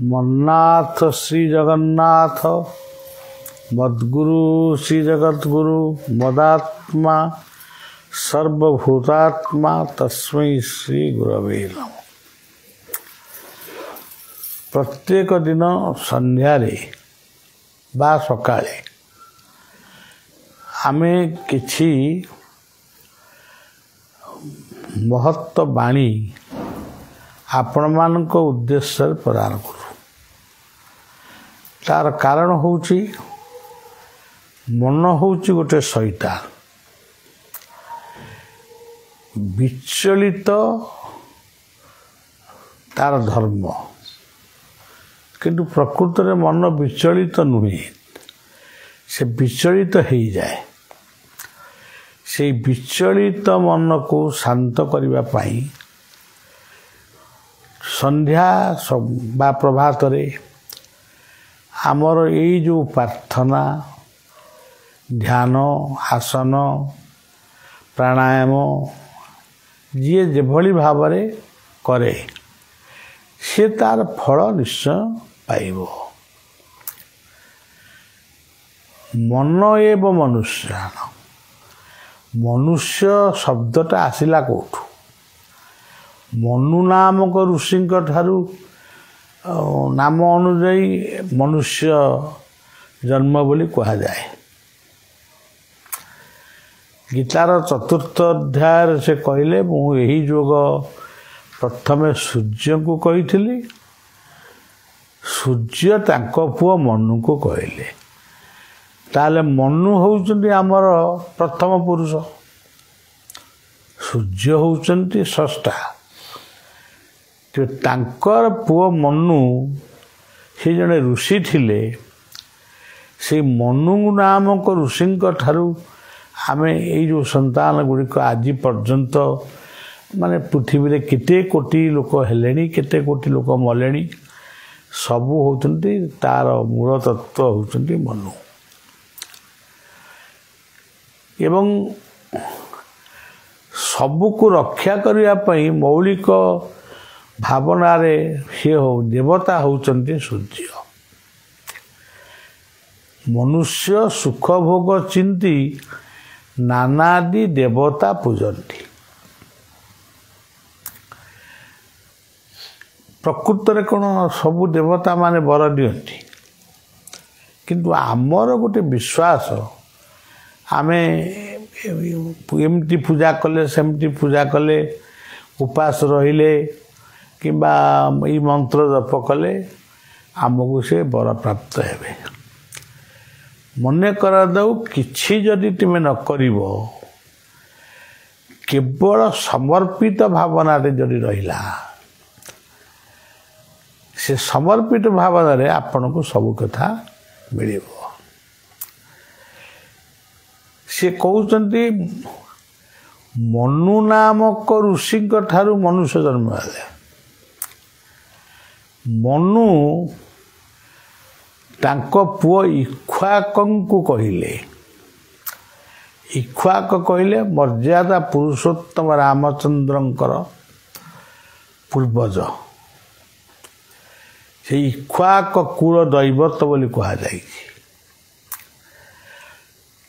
मन्नाथ श्री जगन्नाथ मद्गुरु श्री जगद्गुरु मदात्मा सर्वभूतात्मा तस्मै श्री गुरवे नमः। प्रत्येक दिन संध्यारे बा सकाळे आमे किछि महत्व बाणी आपण मानक उद्देश्य प्रदान करू। तार कारण होउची मन होउची गोटे शैतान विचलित तार धर्म, किंतु प्रकृत में मन विचलित नुहे, से विचलित हो जाए। से विचलित मन को शांत करने पाई संध्या बा प्रभात रे आमर यही जो प्रार्थना ध्यान आसन प्राणायाम जी जेभली भाव करे से तार फल निश्चय पाइब। मन एवं मनुष्य मनुष्य शब्दटा आसिला कोठु? मनु नामक ऋषि ठारू नाम अनुजाई मनुष्य जन्म बोली कहा जाए। गीतार चतुर्थ अध्याय से कहले मु यही जोग प्रथमे सूर्य को कही, सूर्य तांको पुओ मनु को कहले। ताले मनु होउचंती आमर प्रथम पुरुष, सूर्य होउचंती षष्ठा। तो तांकर पुओ मनु से जने ऋषि थिले। से मनु नामक ऋषि ठारू आमे ये जो संतान गुड़िक आज पर्यंत माने पृथ्वी रे केते कोटी लोक हेलेनी, केते कोटी लोक मलेनी, सबू होउचंती तार मूल तत्व होउचंती मनु। एवं सबू को रक्षा करने पई मौलिक भावना रे से हो देवता होउचंती सूर्य। मनुष्य सुख भोग चिंती नानादि देवता पूजंती। प्रकृत में कौन सबू देवता माने बर दियंती, किंतु आमर गोटे विश्वास आमे एमती पूजा कले सेमती पूजा कले उपास रहिले किंबा ई मंत्र जप कले आमको से बर प्राप्त हेबे। मने कर दऊ किछि जदि तुमे न करिवो, केवल समर्पित भावना रे जदि रहिला, से समर्पित भावना रे आपन को सब कथा मिलिबो। से कहउचंती मनु नामक ऋषि ठारू मनुष्य जन्म हेले। मनु तांको पुओ इक्ष्वाकंकु कहिले। इक्ष्वाक कहिले मर्यादा पुरुषोत्तम रामचंद्रंकर पूर्वज। से इक्ष्वाक कुल दैवत बोली कहा जाए।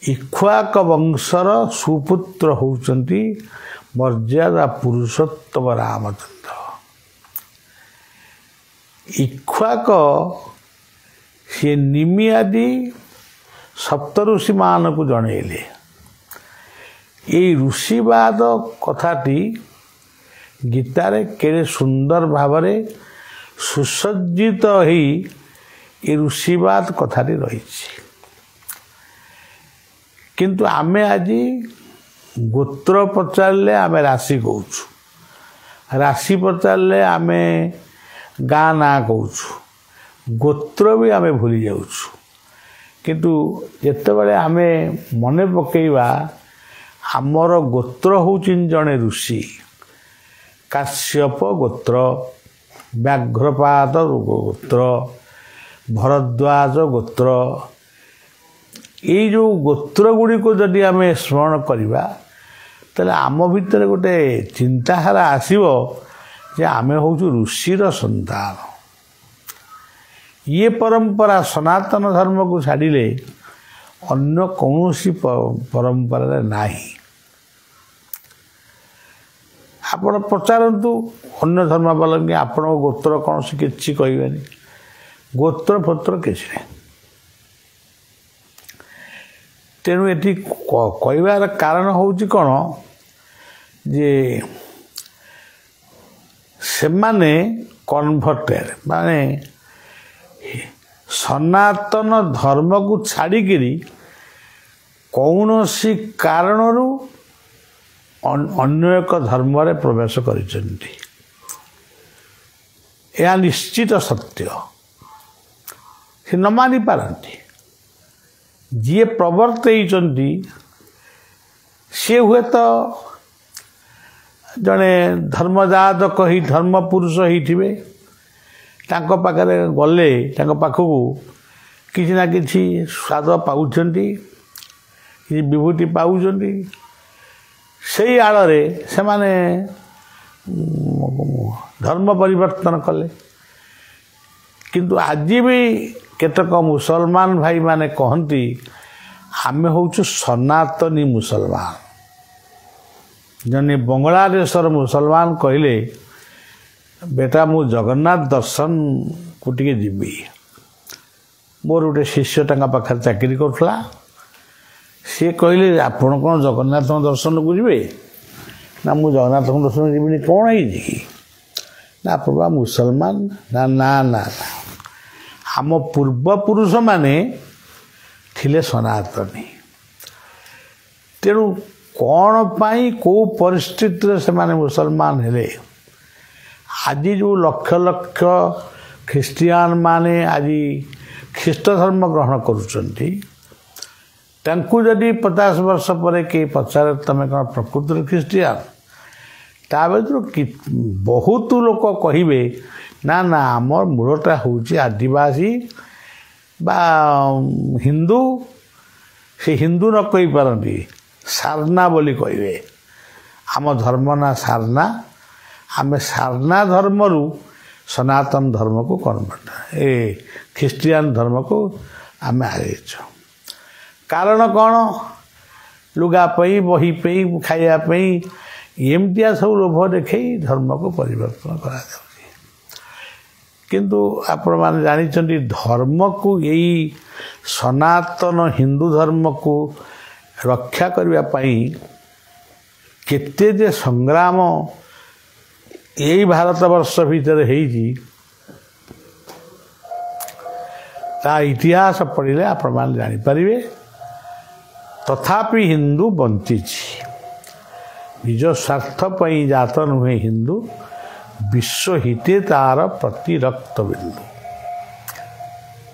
इक्ष्वाक वंशर सुपुत्र होउचंती मर्यादा पुरुषोत्तम रामचंद्र। इक्ष्वाक से निमि आदि सप्त ऋषि मान को जनइले। ये ऋषिवाद कथाटी गीतारे केड़े सुंदर भावरे सुसज्जित ही ये ऋषिवाद कथाटी रही। किंतु आमे आज गोत्र पचारे आमे राशि कहूँ, राशि पचारे आमे गाँ ना कहूँ, गोत्र भी आमे भूली जाऊँ। किंतु जेतेबेले आमे मने पकेइबा आमर गोत्र होउचिन जने ऋषि, काश्यप गोत्र, व्याघ्रपाद गोत्र, भरद्वाज गोत्र, ये जो गोत्र गुड़ी को जदि आमे स्मरण करिबा तले आम भितर गोटे चिंताधारा आसीबो ଯେ ଆମେ ହେଉଛୁ ଋଷିର ସନ୍ତାନ। ଇଏ ପରମ୍ପରା ସନାତନ ଧର୍ମକୁ ଛାଡ଼ିଲେ ଅନ୍ୟ କୌଣସି ପରମ୍ପରାରେ ନାହିଁ। ଆପଣ ପଚାରନ୍ତୁ ଅନ୍ୟ ଧର୍ମାବଲମ୍ବୀ ଆପଣଙ୍କ ଗୋତ୍ର କ'ଣ, ସେ କିଛି କହିବେନି। ଗୋତ୍ର ପତ୍ର କିଛି ନାହିଁ। ତେଣୁ ଏଠି କହିବାର କାରଣ ହେଉଛି କ'ଣ ଯେ ସେମାନେ କନଭର୍ଟେଡ୍, ମାନେ ସନାତନ ଧର୍ମକୁ ଛାଡ଼ିକିରି କୌଣସି କାରଣରୁ ଅନ୍ୟ ଏକ ଧର୍ମରେ ପ୍ରବେଶ କରିଛନ୍ତି। ଏହା ନିଶ୍ଚିତ ସତ୍ୟ, ସେ ନ ମାନିପାରନ୍ତି। ଯିଏ ପ୍ରବର୍ତ୍ତେଇଛନ୍ତି ସିଏ ହୁଏତ ଜଣେ ଧର୍ମଯାଜକ ଧର୍ମ ପୁରୁଷ ହେଇଥିବେ। ତାଙ୍କ ପାଖରେ ଗଲେ, ତାଙ୍କ ପାଖକୁ କିଛି ନା କିଛି ସ୍ୱାଦ ପାଉଛନ୍ତି, କିଛି ବିଭୂତି ପାଉଛନ୍ତି। ସେଇ ଆଳରେ ସେମାନେ ଧର୍ମ ପରିବର୍ତ୍ତନ କଲେ। କିନ୍ତୁ ଆଜି ବି କେତେକ ମୁସଲମାନ ଭାଇମାନେ କହନ୍ତି ଆମେ ହେଉଛୁ ସନାତନୀ ମୁସଲମାନ। ଜଣେ ବଙ୍ଗଳାଦେଶର ମୁସଲମାନ କହିଲେ ବେଟା ମୁଁ ଜଗନ୍ନାଥ ଦର୍ଶନକୁ ଟିକେ ଯିବି। ମୋର ଗୋଟେ ଶିଷ୍ୟ ତାଙ୍କ ପାଖରେ ଚାକିରି କରୁଥିଲା। ସିଏ କହିଲେ ଆପଣ କ'ଣ ଜଗନ୍ନାଥଙ୍କ ଦର୍ଶନକୁ ଯିବେ? ନା ମୁଁ ଜଗନ୍ନାଥଙ୍କ ଦର୍ଶନ ଯିବିନି, କ'ଣ ହେଇଛି କି? ନା ଆପଣ ବା ମୁସଲମାନ। ନା ନା ନା ନା, ଆମ ପୂର୍ବପୁରୁଷମାନେ ଥିଲେ ସନାତନୀ। ତେଣୁ କ'ଣ ପାଇଁ କେଉଁ ପରିସ୍ଥିତିରେ ସେମାନେ ମୁସଲମାନ ହେଲେ? ଆଜି ଯେଉଁ ଲକ୍ଷ ଲକ୍ଷ ଖ୍ରୀଷ୍ଟିଆନ ମାନେ ଆଜି ଖ୍ରୀଷ୍ଟ ଧର୍ମ ଗ୍ରହଣ କରୁଛନ୍ତି, ତାଙ୍କୁ ଯଦି 50 ବର୍ଷ ପରେ କେହି ପଚାରେ ତମେ କ'ଣ ପ୍ରକୃତରେ ଖ୍ରୀଷ୍ଟିଆନ, ତା ଭିତରୁ ବହୁତ ଲୋକ କହିବେ ନା ନା ଆମର ମୂଳଟା ହେଉଛି ଆଦିବାସୀ ବା ହିନ୍ଦୁ। ସେ ହିନ୍ଦୁ ନ କହିପାରନ୍ତି, ସାରନା ବୋଲି କହିବେ। ଆମ ଧର୍ମ ନା ସାରନା, ଆମେ ସାରନା ଧର୍ମରୁ ସନାତନ ଧର୍ମକୁ ଖ୍ରୀଷ୍ଟିଆନ ଧର୍ମକୁ ଆମେ ଆଗେଇଛୁ। କାରଣ କ'ଣ? ଲୁଗା ପାଇଁ, ବହି ପାଇଁ, ଖାଇବା ପାଇଁ, ଏମିତିଆ ସବୁ ଲୋଭ ଦେଖେଇ ଧର୍ମକୁ ପରିବର୍ତ୍ତନ କରାଯାଉଛି। କିନ୍ତୁ ଆପଣମାନେ ଜାଣିଛନ୍ତି ଧର୍ମକୁ, ଏଇ ସନାତନ ହିନ୍ଦୁ ଧର୍ମକୁ ରକ୍ଷା କରିବା ପାଇଁ କେତେ ଯେ ସଂଗ୍ରାମ ଏଇ ଭାରତବର୍ଷ ଭିତରେ ହେଇଛି, ତା ଇତିହାସ ପଢ଼ିଲେ ଆପଣମାନେ ଜାଣିପାରିବେ। ତଥାପି ହିନ୍ଦୁ ବଞ୍ଚିଛି। ନିଜ ସ୍ୱାର୍ଥ ପାଇଁ ଜାତ ନୁହେଁ ହିନ୍ଦୁ, ବିଶ୍ୱ ହିତେ ତାର ପ୍ରତି ରକ୍ତ ବିନ୍ଦୁ।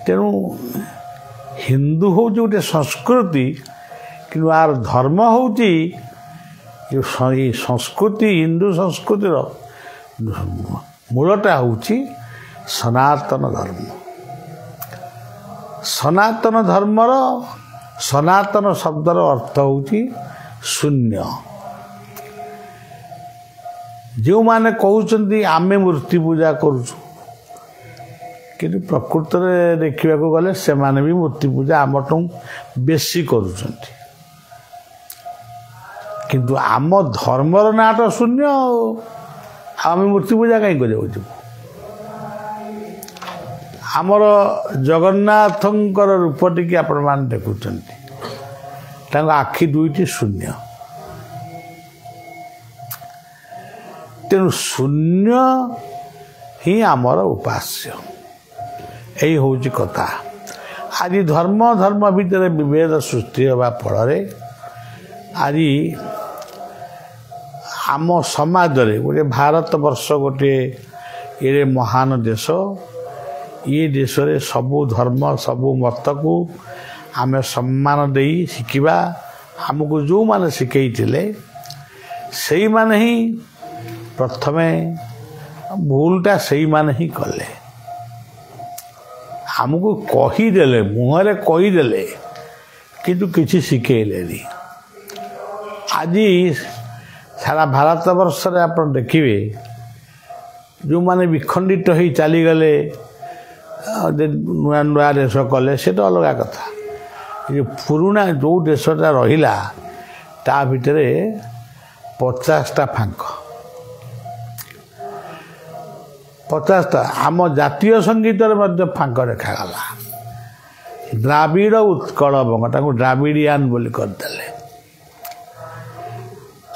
ତେଣୁ ହିନ୍ଦୁ ହେଉଛି ଗୋଟେ ସଂସ୍କୃତି, କିନ୍ତୁ ଆର ଧର୍ମ ହେଉଛି ଏଇ ସଂସ୍କୃତି। ହିନ୍ଦୁ ସଂସ୍କୃତିର ମୂଳଟା ହେଉଛି ସନାତନ ଧର୍ମ। ସନାତନ ଧର୍ମର, ସନାତନ ଶବ୍ଦର ଅର୍ଥ ହେଉଛି ଶୂନ୍ୟ। ଯେଉଁମାନେ କହୁଛନ୍ତି ଆମେ ମୂର୍ତ୍ତି ପୂଜା କରୁଛୁ, କିନ୍ତୁ ପ୍ରକୃତରେ ଦେଖିବାକୁ ଗଲେ ସେମାନେ ବି ମୂର୍ତ୍ତି ପୂଜା ଆମଠୁ ବେଶୀ କରୁଛନ୍ତି। କିନ୍ତୁ ଆମ ଧର୍ମର ନାଁଟା ଶୂନ୍ୟ। ଆମେ ମୂର୍ତ୍ତି ପୂଜା କାହିଁ କରିବାକୁ ଯିବୁ? ଆମର ଜଗନ୍ନାଥଙ୍କର ରୂପଟିକି ଆପଣମାନେ ଦେଖୁଛନ୍ତି, ତାଙ୍କ ଆଖି ଦୁଇଟି ଶୂନ୍ୟ। ତେଣୁ ଶୂନ୍ୟ ହିଁ ଆମର ଉପାସ୍ୟ। ଏଇ ହେଉଛି କଥା। ଆଜି ଧର୍ମ ଭିତରେ ବିଭେଦ ସୃଷ୍ଟି ହେବା ଫଳରେ ଆଜି ଆମ ସମାଜରେ, ଗୋଟେ ଭାରତବର୍ଷ ଗୋଟିଏ ଏଡ଼େ ମହାନ ଦେଶ, ଏ ଦେଶରେ ସବୁ ଧର୍ମ, ସବୁ ମତକୁ ଆମେ ସମ୍ମାନ ଦେଇ ଶିଖିବା। ଆମକୁ ଯେଉଁମାନେ ଶିଖେଇଥିଲେ ସେଇମାନେ ହିଁ ପ୍ରଥମେ ଭୁଲଟା ସେଇମାନେ ହିଁ କଲେ। ଆମକୁ କହିଦେଲେ, ମୁହଁରେ କହିଦେଲେ, କିନ୍ତୁ କିଛି ଶିଖେଇଲେନି। ଆଜି ସାରା ଭାରତବର୍ଷରେ ଆପଣ ଦେଖିବେ ଯେଉଁମାନେ ବିଖଣ୍ଡିତ ହୋଇ ଚାଲିଗଲେ ନୂଆ ନୂଆ ଦେଶ କଲେ ସେଇଟା ଅଲଗା କଥା। ଏ ପୁରୁଣା ଯେଉଁ ଦେଶଟା ରହିଲା ତା ଭିତରେ 50ଟା ଫାଙ୍କ, 50ଟା। ଆମ ଜାତୀୟ ସଙ୍ଗୀତରେ ମଧ୍ୟ ଫାଙ୍କ ଦେଖାଗଲା। ଦ୍ରାବିଡ଼ ଉତ୍କଳ ବଙ୍ଗ, ତାକୁ ଦ୍ରାବିଡ଼ିଆନ୍ ବୋଲି କରିଦେଲେ।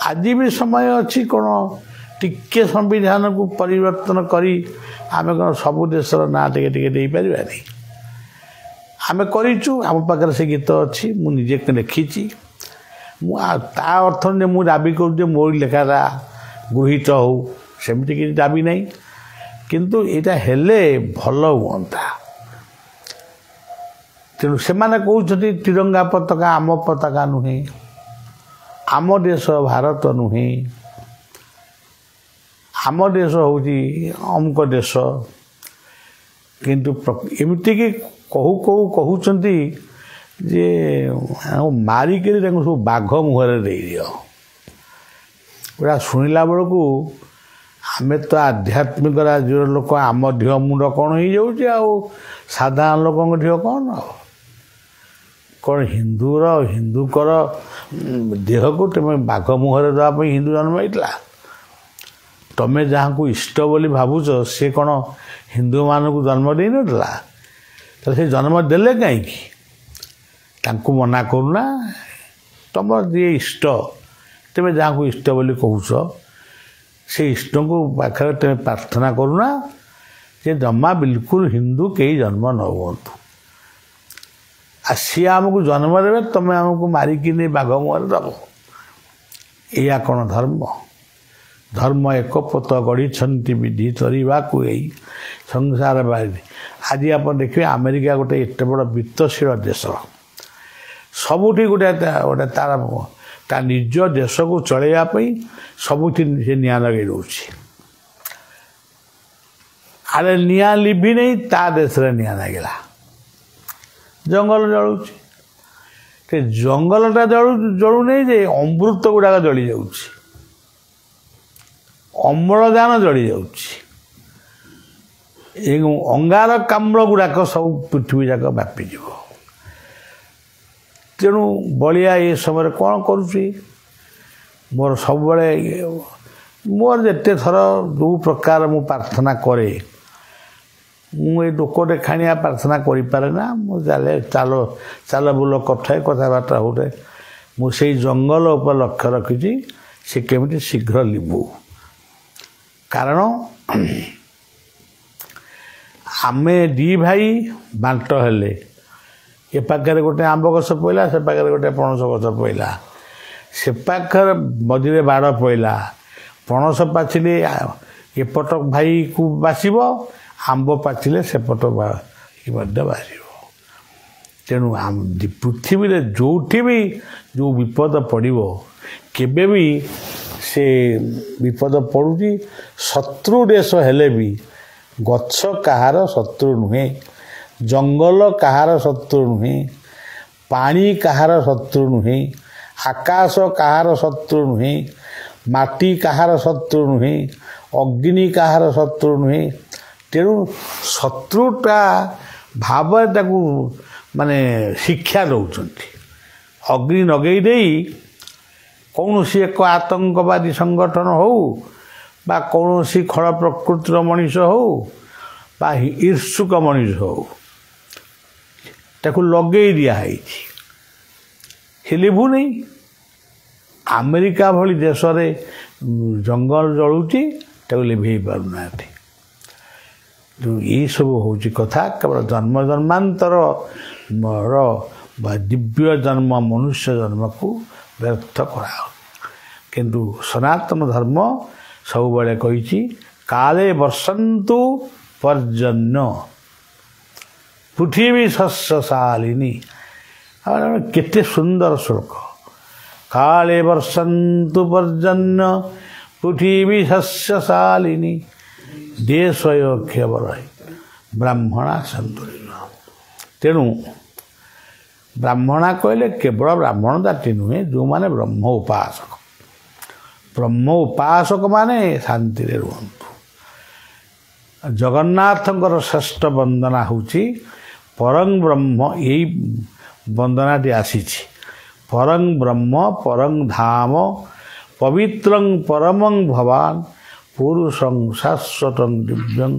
ଆଜି ବି ସମୟ ଅଛି କ'ଣ ଟିକେ ସମ୍ବିଧାନକୁ ପରିବର୍ତ୍ତନ କରି ଆମେ କ'ଣ ସବୁ ଦେଶର ନାଁ ଟିକେ ଟିକେ ଦେଇପାରିବାନି? ଆମେ କରିଛୁ, ଆମ ପାଖରେ ସେ ଗୀତ ଅଛି, ମୁଁ ନିଜେ ଲେଖିଛି। ମୁଁ ତା ଅର୍ଥ ନୁହେଁ ମୁଁ ଦାବି କରୁଛି ଯେ ମୋରି ଲେଖାଟା ଗୃହୀତ ହଉ, ସେମିତି କିଛି ଦାବି ନାହିଁ। କିନ୍ତୁ ଏଇଟା ହେଲେ ଭଲ ହୁଅନ୍ତା। ତେଣୁ ସେମାନେ କହୁଛନ୍ତି ତ୍ରିରଙ୍ଗା ପତାକା ଆମ ପତାକା ନୁହେଁ, ଆମ ଦେଶ ଭାରତ ନୁହେଁ, ଆମ ଦେଶ ହେଉଛି ଅମୁକ ଦେଶ। କିନ୍ତୁ ଏମିତିକି କହୁଛନ୍ତି ଯେ ମାରିକିରି ତାଙ୍କୁ ସବୁ ବାଘ ମୁହଁରେ ଦେଇଦିଅ। ପୁରା ଶୁଣିଲା ବେଳକୁ ଆମେ ତ ଆଧ୍ୟାତ୍ମିକ ରାଜ୍ୟର ଲୋକ, ଆମ ଦେହ ମୁଣ୍ଡ କ'ଣ ହେଇଯାଉଛି ଆଉ ସାଧାରଣ ଲୋକଙ୍କ ଦେହ କ'ଣ? କ'ଣ ହିନ୍ଦୁଙ୍କର ଦେହକୁ ତୁମେ ବାଘ ମୁହଁରେ ଦେବା ପାଇଁ ହିନ୍ଦୁ ଜନ୍ମ ହେଇଥିଲା? ତମେ ଯାହାକୁ ଇଷ୍ଟ ବୋଲି ଭାବୁଛ ସେ କ'ଣ ହିନ୍ଦୁମାନଙ୍କୁ ଜନ୍ମ ଦେଇନଥିଲା? ତାହେଲେ ସେ ଜନ୍ମ ଦେଲେ କାହିଁକି? ତାଙ୍କୁ ମନା କରୁନା। ତମର ଯିଏ ଇଷ୍ଟ, ତୁମେ ଯାହାକୁ ଇଷ୍ଟ ବୋଲି କହୁଛ ସେ ଇଷ୍ଟଙ୍କୁ ପାଖରେ ତୁମେ ପ୍ରାର୍ଥନା କରୁନା ଯେ ଜମା ବିଲକୁଲ ହିନ୍ଦୁ କେହି ଜନ୍ମ ନ ହୁଅନ୍ତୁ। ଆଉ ସିଏ ଆମକୁ ଜନ୍ମ ଦେବେ, ତମେ ଆମକୁ ମାରିକି ନେଇ ବାଘ ମୁହଁରେ ଦେବ? ଏଇଆ କ'ଣ ଧର୍ମ? ଧର୍ମ ଏକପୋତ ଗଢ଼ିଛନ୍ତି ବିଧି କରିବାକୁ ଏଇ ସଂସାର ବାରି। ଆଜି ଆପଣ ଦେଖିବେ ଆମେରିକା ଗୋଟେ ଏତେ ବଡ଼ ବିତ୍ତଶୀଳ ଦେଶ, ସବୁଠି ଗୋଟେ ତା ନିଜ ଦେଶକୁ ଚଳେଇବା ପାଇଁ ସବୁଠି ସେ ନିଆଁ ଲଗାଇ ଦେଉଛି। ଆରେ ନିଆଁ ଲିଭି ନେଇ ତା ଦେଶରେ ନିଆଁ ଲାଗିଲା, ଜଙ୍ଗଲ ଜଳୁଛି। ସେ ଜଙ୍ଗଲଟା ଜଳୁନେଇ ଯେ ଅମୃତ ଗୁଡ଼ାକ ଜଳି ଯାଉଛି, ଅମ୍ଳଜାନ ଜଳି ଯାଉଛି, ଏବଂ ଅଙ୍ଗାରକାମ୍ଳ ଗୁଡ଼ାକ ସବୁ ପୃଥିବୀ ଯାକ ବ୍ୟାପିଯିବ। ତେଣୁ ବଳିଆ ଏ ସମୟରେ କ'ଣ କରୁଛି? ମୋର ସବୁବେଳେ ମୋର ଯେତେ ଥର ଯେଉଁ ପ୍ରକାର ମୁଁ ପ୍ରାର୍ଥନା କରେ, ମୁଁ ଏଇ ଲୋକ ଦେଖାଣିଆ ପ୍ରାର୍ଥନା କରିପାରେ ନା। ମୁଁ ଚାଲ ବୁଲ କଥାଏ, କଥାବାର୍ତ୍ତା ହେଉଥାଏ। ମୁଁ ସେଇ ଜଙ୍ଗଲ ଉପରେ ଲକ୍ଷ୍ୟ ରଖିଛି, ସେ କେମିତି ଶୀଘ୍ର ଲିଭୁ। କାରଣ ଆମେ ଦି ଭାଇ ବାଣ୍ଟ ହେଲେ, ଏ ପାଖରେ ଗୋଟେ ଆମ୍ବ ଗଛ ପଇଲା, ସେ ପାଖରେ ଗୋଟେ ପଣସ ଗଛ ପଇଲା, ସେ ପାଖରେ ମଝିରେ ବାଡ଼ ପଇଲା, ପଣସ ପାଚିଲେ ଏପଟ ଭାଇକୁ ବାସିବ, ଆମ୍ବ ପାଚିଲେ ସେପଟ ମଧ୍ୟ ବାସିବ। ତେଣୁ ପୃଥିବୀରେ ଯେଉଁଠି ବି ଯେଉଁ ବିପଦ ପଡ଼ିବ, କେବେ ବି ସେ ବିପଦ ପଡ଼ୁଛି। ଶତ୍ରୁ ଦେଶ ହେଲେ ବି ଗଛ କାହାର ଶତ୍ରୁ ନୁହେଁ, ଜଙ୍ଗଲ କାହାର ଶତ୍ରୁ ନୁହେଁ, ପାଣି କାହାର ଶତ୍ରୁ ନୁହେଁ, ଆକାଶ କାହାର ଶତ୍ରୁ ନୁହେଁ, ମାଟି କାହାର ଶତ୍ରୁ ନୁହେଁ, ଅଗ୍ନି କାହାର ଶତ୍ରୁ ନୁହେଁ। ତେଣୁ ଶତ୍ରୁଟା ଭାବରେ ତାକୁ ମାନେ ଶିକ୍ଷା ଦେଉଛନ୍ତି। ଅଗ୍ନି ଲଗେଇ ଦେଇ କୌଣସି ଏକ ଆତଙ୍କବାଦୀ ସଂଗଠନ ହେଉ ବା କୌଣସି ଖଳ ପ୍ରକୃତିର ମଣିଷ ହେଉ ବା ଇର୍ଷୁକ ମଣିଷ ହେଉ, ତାକୁ ଲଗେଇ ଦିଆହେଇଛି, ସେ ଲିଭୁନି। ଆମେରିକା ଭଳି ଦେଶରେ ଜଙ୍ଗଲ ଜଳୁଛି, ତାକୁ ଲିଭେଇ ପାରୁନାହାନ୍ତି। ଏଇସବୁ ହେଉଛି କଥା। କେବଳ ଜନ୍ମାନ୍ତର ବା ଦିବ୍ୟ ଜନ୍ମ ମନୁଷ୍ୟ ଜନ୍ମକୁ ବ୍ୟର୍ଥ କରାଉ। କିନ୍ତୁ ସନାତନ ଧର୍ମ ସବୁବେଳେ କହିଛି କାଳେ ବର୍ଷନ୍ତୁ ପର୍ଜନ୍ୟ ପୃଥିବୀ ଶସ୍ୟଶାଳିନୀ। କେତେ ସୁନ୍ଦର ଶ୍ଲୋକ। କାଳେ ବର୍ଷନ୍ତୁ ପର୍ଜନ୍ୟ ପୃଥିବୀ ଶସ୍ୟଶାଳିନୀ ଦେଶୟୋକ୍ଷବର ବ୍ରାହ୍ମଣା ସନ୍ତୁଳିନ। ତେଣୁ ବ୍ରାହ୍ମଣା କହିଲେ କେବଳ ବ୍ରାହ୍ମଣ ଜାତି ନୁହେଁ, ଯେଉଁମାନେ ବ୍ରହ୍ମ ଉପାସକ। ବ୍ରହ୍ମ ଉପାସକ ମାନେ ଶାନ୍ତିରେ ରୁହନ୍ତୁ। ଜଗନ୍ନାଥଙ୍କର ଶ୍ରେଷ୍ଠ ବନ୍ଦନା ହେଉଛି ପରଂ ବ୍ରହ୍ମ। ଏଇ ବନ୍ଦନାଟି ଆସିଛି ପରଂ ବ୍ରହ୍ମ ପରଂ ଧାମ ପବିତ୍ରଂ ପରମଂ ଭବାନ ପୁରୁଷଂ ଶାଶ୍ୱତଂ ଦିବ୍ୟଂ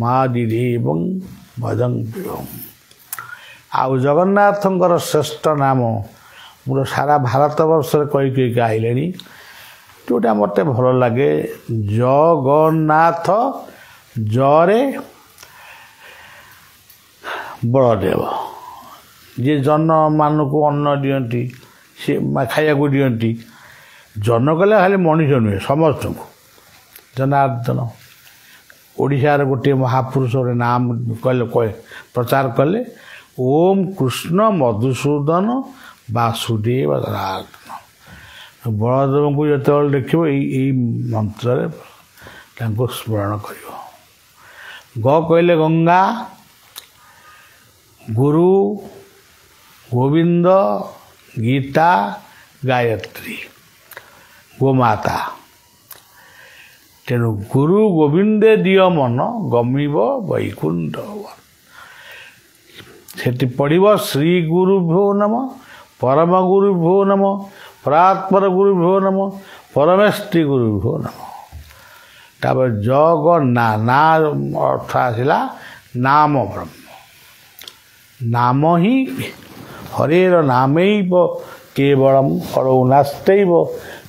ମାଦିଦେବଂ ଭଜଂ ପ୍ରିୟଂ। ଆଉ ଜଗନ୍ନାଥଙ୍କର ଶ୍ରେଷ୍ଠ ନାମ ମୋର ସାରା ଭାରତ ବର୍ଷରେ କହି କହିକି ଆଇଲେଣି। ଯେଉଁଟା ମୋତେ ଭଲ ଲାଗେ ଜଗନ୍ନାଥ, ଜରେ ବଳଦେବ, ଯିଏ ଜନମାନଙ୍କୁ ଅନ୍ନ ଦିଅନ୍ତି, ସେ ଖାଇବାକୁ ଦିଅନ୍ତି। ଜନ କଲେ ଖାଲି ମଣିଷ ନୁହେଁ, ସମସ୍ତଙ୍କୁ ଜନାର୍ଦ୍ଦନ। ଓଡ଼ିଶାର ଗୋଟିଏ ମହାପୁରୁଷ ଗୋଟେ ନାମ କହିଲେ ପ୍ରଚାର କଲେ ଓମ୍ କୃଷ୍ଣ ମଧୁସୂଦନ ବାସୁଦେବ ଜନାର୍ଦ୍ଦନ। ବଳଦେବଙ୍କୁ ଯେତେବେଳେ ଦେଖିବ ଏଇ ମନ୍ତ୍ରରେ ତାଙ୍କୁ ସ୍ମରଣ କରିବ। ଗ କହିଲେ ଗଙ୍ଗା, ଗୁରୁ, ଗୋବିନ୍ଦ, ଗୀତା, ଗାୟତ୍ରୀ, ଗୋମାତା। ତେଣୁ ଗୁରୁ ଗୋବିନ୍ଦେ ଦିଅ ମନ ଗମିବ ବୈକୁଣ୍ଠ। ସେଠି ପଢ଼ିବ ଶ୍ରୀ ଗୁରୁଭ୍ୟୋ ନମ, ପରମ ଗୁରୁଭ୍ୟୋ ନମ, ପରାତ୍ପର ଗୁରୁଭ୍ୟୋ ନମ, ପରମେଷ୍ଟି ଗୁରୁଭ୍ୟୋ ନମ। ତାପରେ ଜଗନ୍ନା ନା ଅର୍ଥ ଆସିଲା ନାମ ବ୍ରହ୍ମ। ନାମ ହିଁ ହରେର ନାମୈବ କେବଳମ୍ ହରୌ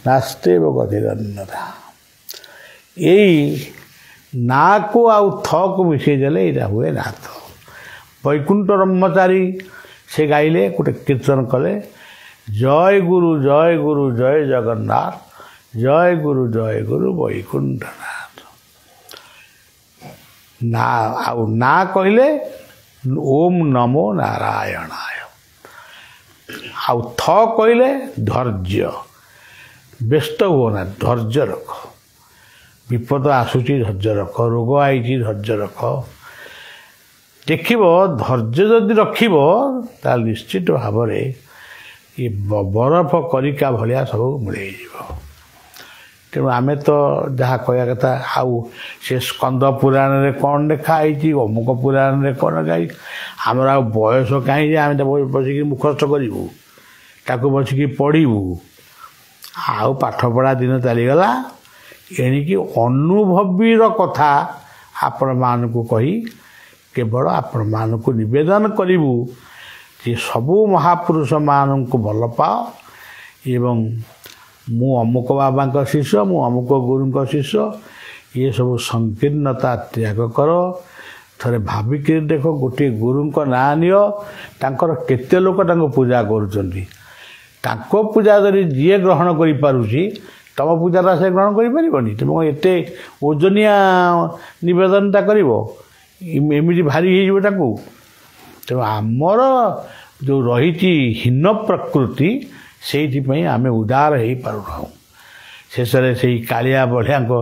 ନାସ୍ତୈବ ଗତିରନ୍ୟଥା। ଏଇ ନାକୁ ଆଉ ଥକୁ ମିଶାଇ ଦେଲେ ଏଇଟା ହୁଏ ନାଥ। ବୈକୁଣ୍ଠ ବ୍ରହ୍ମଚାରୀ ସେ ଗାଇଲେ, ଗୋଟେ କୀର୍ତ୍ତନ କଲେ ଜୟ ଗୁରୁ ଜୟ ଜଗନ୍ନାଥ, ଜୟ ଗୁରୁ ବୈକୁଣ୍ଠନାଥ। ନା ଆଉ ନା କହିଲେ ଓମ୍ ନମୋ ନାରାୟଣାୟ। ଆଉ ଥ କହିଲେ ଧୈର୍ଯ୍ୟ। ବ୍ୟସ୍ତ ହୁଅ ନା, ଧୈର୍ଯ୍ୟ ରଖ। ବିପଦ ଆସୁଛି ଧୈର୍ଯ୍ୟ ରଖ, ରୋଗ ଆଇଛି ଧୈର୍ଯ୍ୟ ରଖ। ଦେଖିବ ଧୈର୍ଯ୍ୟ ଯଦି ରଖିବ ତାହେଲେ ନିଶ୍ଚିତ ଭାବରେ ଏ ବରଫ କରିକା ଭଳିଆ ସବୁ ମିଳେଇଯିବ। ତେଣୁ ଆମେ ତ ଯାହା କହିବା କଥା, ଆଉ ସେ ସ୍କନ୍ଦ ପୁରାଣରେ କ'ଣ ଲେଖା ହେଇଛି, ଅମୁକ ପୁରାଣରେ କ'ଣ ଲେଖା ହେଇଛି, ଆମର ଆଉ ବୟସ କାହିଁ ଯେ ଆମେ ବସିକି ମୁଖସ୍ଥ କରିବୁ, ତାକୁ ବସିକି ପଢ଼ିବୁ। ଆଉ ପାଠପଢ଼ା ଦିନ ଚାଲିଗଲା। ଏଣିକି ଅନୁଭବୀର କଥା ଆପଣମାନଙ୍କୁ କହି କେବଳ ଆପଣମାନଙ୍କୁ ନିବେଦନ କରିବୁ ଯେ ସବୁ ମହାପୁରୁଷମାନଙ୍କୁ ଭଲ ପାଅ ଏବଂ ମୁଁ ଅମୁକ ବାବାଙ୍କ ଶିଷ୍ୟ, ମୁଁ ଅମୁକ ଗୁରୁଙ୍କ ଶିଷ୍ୟ, ଏସବୁ ସଂକୀର୍ଣ୍ଣତା ତ୍ୟାଗ କର। ଥରେ ଭାବିକିରି ଦେଖ, ଗୋଟିଏ ଗୁରୁଙ୍କ ନାଁ ନିଅ, ତାଙ୍କର କେତେ ଲୋକ ତାଙ୍କୁ ପୂଜା କରୁଛନ୍ତି। ତାଙ୍କ ପୂଜା ଯଦି ଯିଏ ଗ୍ରହଣ କରିପାରୁଛି, ତମ ପୂଜାଟା ସେ ଗ୍ରହଣ କରିପାରିବନି? ତେଣୁ ଏତେ ଓଜନିଆ ନିବେଦନଟା କରିବ, ଏମିତି ଭାରି ହେଇଯିବ ତାକୁ। ତେଣୁ ଆମର ଯେଉଁ ରହିଛି ହୀନ ପ୍ରକୃତି, ସେଇଥିପାଇଁ ଆମେ ଉଦାର ହେଇପାରୁନାହୁଁ। ଶେଷରେ ସେଇ କାଳିଆ ବଢ଼ିଆଙ୍କ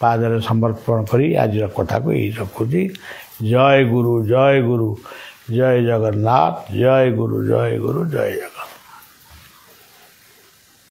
ପାଦରେ ସମର୍ପଣ କରି ଆଜିର କଥାକୁ ଏଇ ରଖୁଛି। ଜୟ ଗୁରୁ ଜୟ ଜଗନ୍ନାଥ, ଜୟ ଗୁରୁ ଜୟ ଜଗନ୍ନାଥ।